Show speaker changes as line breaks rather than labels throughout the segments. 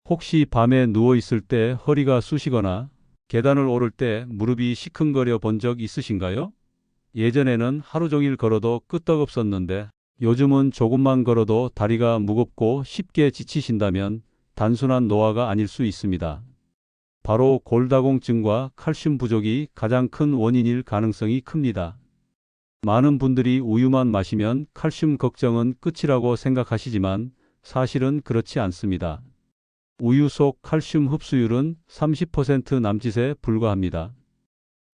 혹시 밤에 누워 있을 때 허리가 쑤시거나 계단을 오를 때 무릎이 시큰거려 본 적 있으신가요? 예전에는 하루 종일 걸어도 끄떡없었는데 요즘은 조금만 걸어도 다리가 무겁고 쉽게 지치신다면 단순한 노화가 아닐 수 있습니다. 바로 골다공증과 칼슘 부족이 가장 큰 원인일 가능성이 큽니다. 많은 분들이 우유만 마시면 칼슘 걱정은 끝이라고 생각하시지만 사실은 그렇지 않습니다. 우유 속 칼슘 흡수율은 30% 남짓에 불과합니다.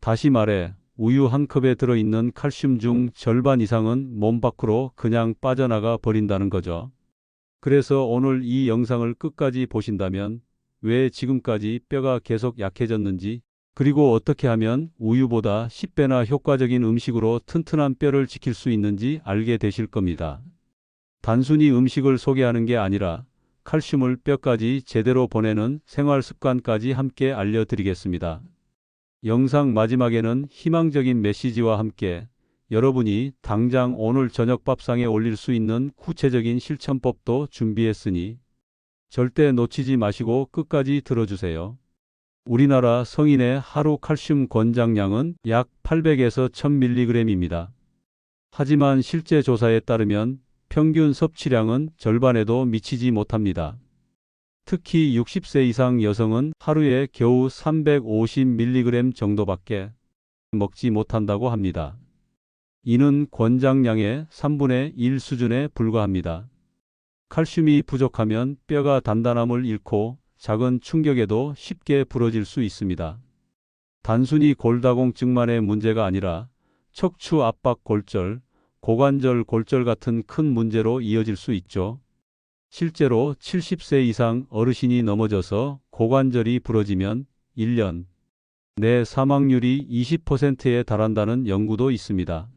다시 말해, 우유 한 컵에 들어있는 칼슘 중 절반 이상은 몸 밖으로 그냥 빠져나가 버린다는 거죠. 그래서 오늘 이 영상을 끝까지 보신다면 왜 지금까지 뼈가 계속 약해졌는지, 그리고 어떻게 하면 우유보다 10배나 효과적인 음식으로 튼튼한 뼈를 지킬 수 있는지 알게 되실 겁니다. 단순히 음식을 소개하는 게 아니라 칼슘을 뼈까지 제대로 보내는 생활 습관까지 함께 알려드리겠습니다. 영상 마지막에는 희망적인 메시지와 함께 여러분이 당장 오늘 저녁 밥상에 올릴 수 있는 구체적인 실천법도 준비했으니 절대 놓치지 마시고 끝까지 들어주세요. 우리나라 성인의 하루 칼슘 권장량은 약 800에서 1000mg입니다. 하지만 실제 조사에 따르면 평균 섭취량은 절반에도 미치지 못합니다. 특히 60세 이상 여성은 하루에 겨우 350mg 정도밖에 먹지 못한다고 합니다. 이는 권장량의 3분의 1 수준에 불과합니다. 칼슘이 부족하면 뼈가 단단함을 잃고 작은 충격에도 쉽게 부러질 수 있습니다. 단순히 골다공증만의 문제가 아니라 척추 압박 골절, 고관절 골절 같은 큰 문제로 이어질 수 있죠. 실제로 70세 이상 어르신이 넘어져서 고관절이 부러지면 1년 내 사망률이 20%에 달한다는 연구도 있습니다.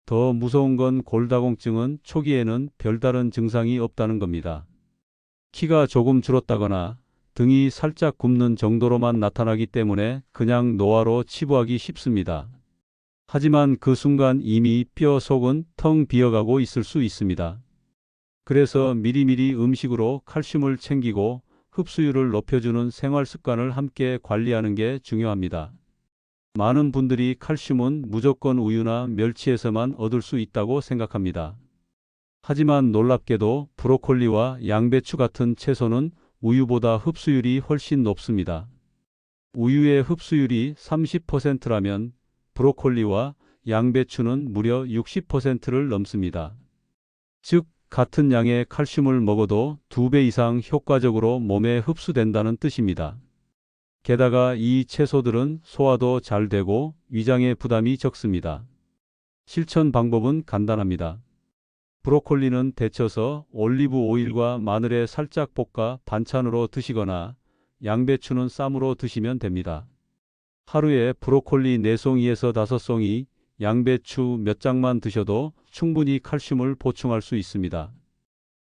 더 무서운 건 골다공증은 초기에는 별다른 증상이 없다는 겁니다. 키가 조금 줄었다거나 등이 살짝 굽는 정도로만 나타나기 때문에 그냥 노화로 치부하기 쉽습니다. 하지만 그 순간 이미 뼈 속은 텅 비어가고 있을 수 있습니다. 그래서 미리미리 음식으로 칼슘을 챙기고 흡수율을 높여주는 생활 습관을 함께 관리하는 게 중요합니다. 많은 분들이 칼슘은 무조건 우유나 멸치에서만 얻을 수 있다고 생각합니다. 하지만 놀랍게도 브로콜리와 양배추 같은 채소는 우유보다 흡수율이 훨씬 높습니다. 우유의 흡수율이 30%라면 브로콜리와 양배추는 무려 60%를 넘습니다. 즉, 같은 양의 칼슘을 먹어도 2배 이상 효과적으로 몸에 흡수된다는 뜻입니다. 게다가 이 채소들은 소화도 잘 되고 위장에 부담이 적습니다. 실천 방법은 간단합니다. 브로콜리는 데쳐서 올리브 오일과 마늘에 살짝 볶아 반찬으로 드시거나 양배추는 쌈으로 드시면 됩니다. 하루에 브로콜리 4송이에서 5송이, 양배추 몇 장만 드셔도 충분히 칼슘을 보충할 수 있습니다.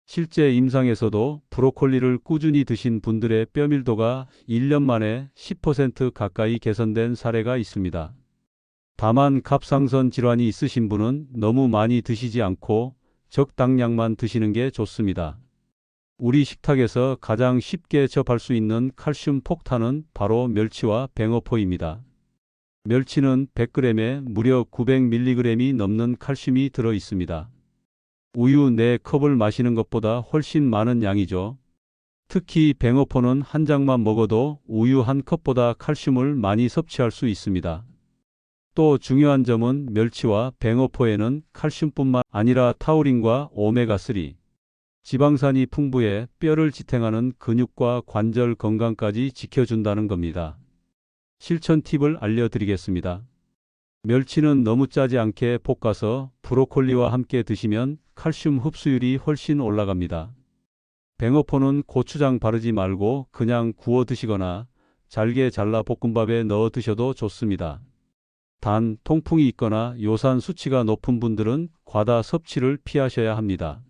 실제 임상에서도 브로콜리를 꾸준히 드신 분들의 뼈밀도가 1년 만에 10% 가까이 개선된 사례가 있습니다. 다만 갑상선 질환이 있으신 분은 너무 많이 드시지 않고 적당량만 드시는 게 좋습니다. 우리 식탁에서 가장 쉽게 접할 수 있는 칼슘 폭탄은 바로 멸치와 뱅어포입니다. 멸치는 100g에 무려 900mg이 넘는 칼슘이 들어 있습니다. 우유 4컵을 마시는 것보다 훨씬 많은 양이죠. 특히 뱅어포는 한 장만 먹어도 우유 한 컵보다 칼슘을 많이 섭취할 수 있습니다. 또 중요한 점은 멸치와 뱅어포에는 칼슘뿐만 아니라 타우린과 오메가3, 지방산이 풍부해 뼈를 지탱하는 근육과 관절 건강까지 지켜준다는 겁니다. 실천 팁을 알려드리겠습니다. 멸치는 너무 짜지 않게 볶아서 브로콜리와 함께 드시면 칼슘 흡수율이 훨씬 올라갑니다. 뱅어포는 고추장 바르지 말고 그냥 구워 드시거나 잘게 잘라 볶음밥에 넣어 드셔도 좋습니다. 단, 통풍이 있거나 요산 수치가 높은 분들은 과다 섭취를 피하셔야 합니다.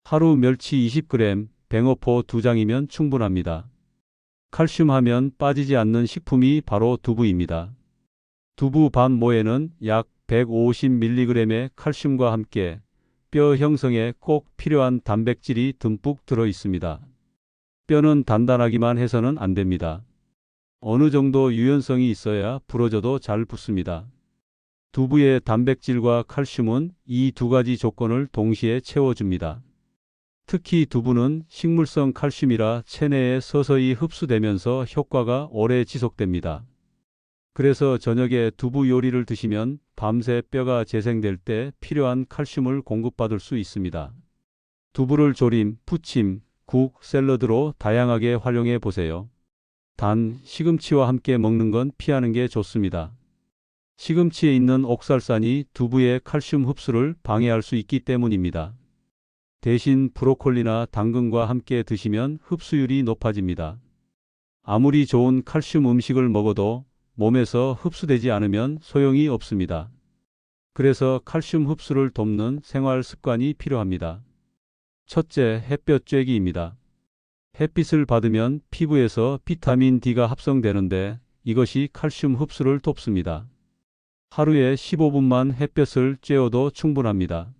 하루 멸치 20g, 뱅어포 2장이면 충분합니다. 칼슘 하면 빠지지 않는 식품이 바로 두부입니다. 두부 반 모에는 약 150mg의 칼슘과 함께 뼈 형성에 꼭 필요한 단백질이 듬뿍 들어 있습니다. 뼈는 단단하기만 해서는 안 됩니다. 어느 정도 유연성이 있어야 부러져도 잘 붙습니다. 두부의 단백질과 칼슘은 이 두 가지 조건을 동시에 채워줍니다. 특히 두부는 식물성 칼슘이라 체내에 서서히 흡수되면서 효과가 오래 지속됩니다. 그래서 저녁에 두부 요리를 드시면 밤새 뼈가 재생될 때 필요한 칼슘을 공급받을 수 있습니다. 두부를 조림, 부침, 국, 샐러드로 다양하게 활용해 보세요. 단, 시금치와 함께 먹는 건 피하는 게 좋습니다. 시금치에 있는 옥살산이 두부의 칼슘 흡수를 방해할 수 있기 때문입니다. 대신 브로콜리나 당근과 함께 드시면 흡수율이 높아집니다. 아무리 좋은 칼슘 음식을 먹어도 몸에서 흡수되지 않으면 소용이 없습니다. 그래서 칼슘 흡수를 돕는 생활 습관이 필요합니다. 첫째, 햇볕 쬐기입니다. 햇빛을 받으면 피부에서 비타민 D가 합성되는데 이것이 칼슘 흡수를 돕습니다. 하루에 15분만 햇볕을 쬐어도 충분합니다.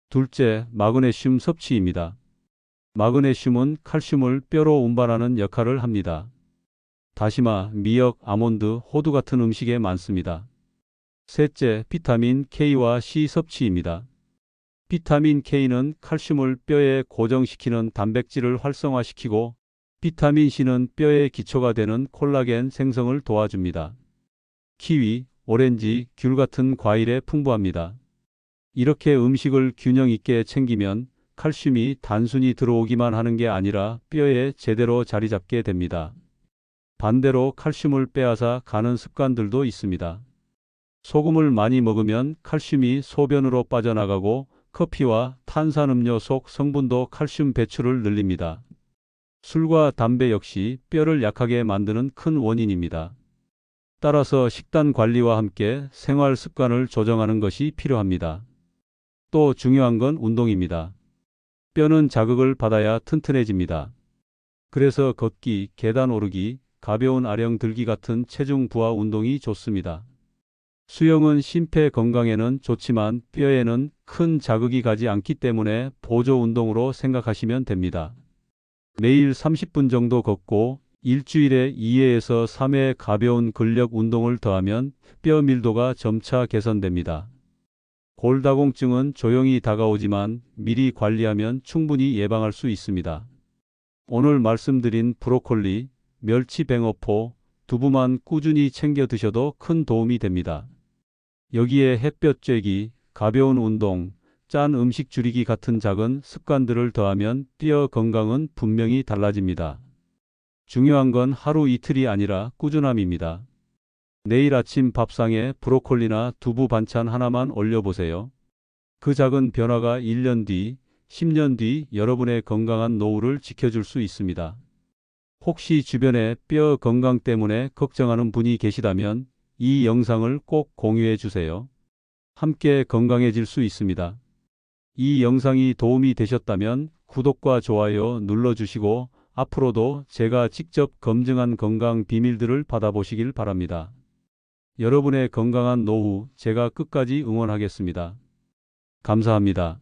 둘째, 마그네슘 섭취입니다. 마그네슘은 칼슘을 뼈로 운반하는 역할을 합니다. 다시마, 미역, 아몬드, 호두 같은 음식에 많습니다. 셋째, 비타민 K와 C 섭취입니다. 비타민 K는 칼슘을 뼈에 고정시키는 단백질을 활성화시키고 비타민 C는 뼈의 기초가 되는 콜라겐 생성을 도와줍니다. 키위, 오렌지, 귤 같은 과일에 풍부합니다. 이렇게 음식을 균형 있게 챙기면 칼슘이 단순히 들어오기만 하는 게 아니라 뼈에 제대로 자리 잡게 됩니다. 반대로 칼슘을 빼앗아 가는 습관들도 있습니다. 소금을 많이 먹으면 칼슘이 소변으로 빠져나가고 커피와 탄산음료 속 성분도 칼슘 배출을 늘립니다. 술과 담배 역시 뼈를 약하게 만드는 큰 원인입니다. 따라서 식단 관리와 함께 생활 습관을 조정하는 것이 필요합니다. 또 중요한 건 운동입니다. 뼈는 자극을 받아야 튼튼해집니다. 그래서 걷기, 계단 오르기, 가벼운 아령 들기 같은 체중 부하 운동이 좋습니다. 수영은 심폐 건강에는 좋지만 뼈에는 큰 자극이 가지 않기 때문에 보조 운동으로 생각하시면 됩니다. 매일 30분 정도 걷고 일주일에 2회에서 3회 가벼운 근력 운동을 더하면 뼈 밀도가 점차 개선됩니다. 골다공증은 조용히 다가오지만 미리 관리하면 충분히 예방할 수 있습니다. 오늘 말씀드린 브로콜리, 멸치 뱅어포, 두부만 꾸준히 챙겨 드셔도 큰 도움이 됩니다. 여기에 햇볕 쬐기, 가벼운 운동, 짠 음식 줄이기 같은 작은 습관들을 더하면 뼈 건강은 분명히 달라집니다. 중요한 건 하루 이틀이 아니라 꾸준함입니다. 내일 아침 밥상에 브로콜리나 두부 반찬 하나만 올려보세요. 그 작은 변화가 1년 뒤, 10년 뒤 여러분의 건강한 노후를 지켜줄 수 있습니다. 혹시 주변에 뼈 건강 때문에 걱정하는 분이 계시다면 이 영상을 꼭 공유해 주세요. 함께 건강해질 수 있습니다. 이 영상이 도움이 되셨다면 구독과 좋아요 눌러주시고 앞으로도 제가 직접 검증한 건강 비밀들을 받아보시길 바랍니다. 여러분의 건강한 노후 제가 끝까지 응원하겠습니다. 감사합니다.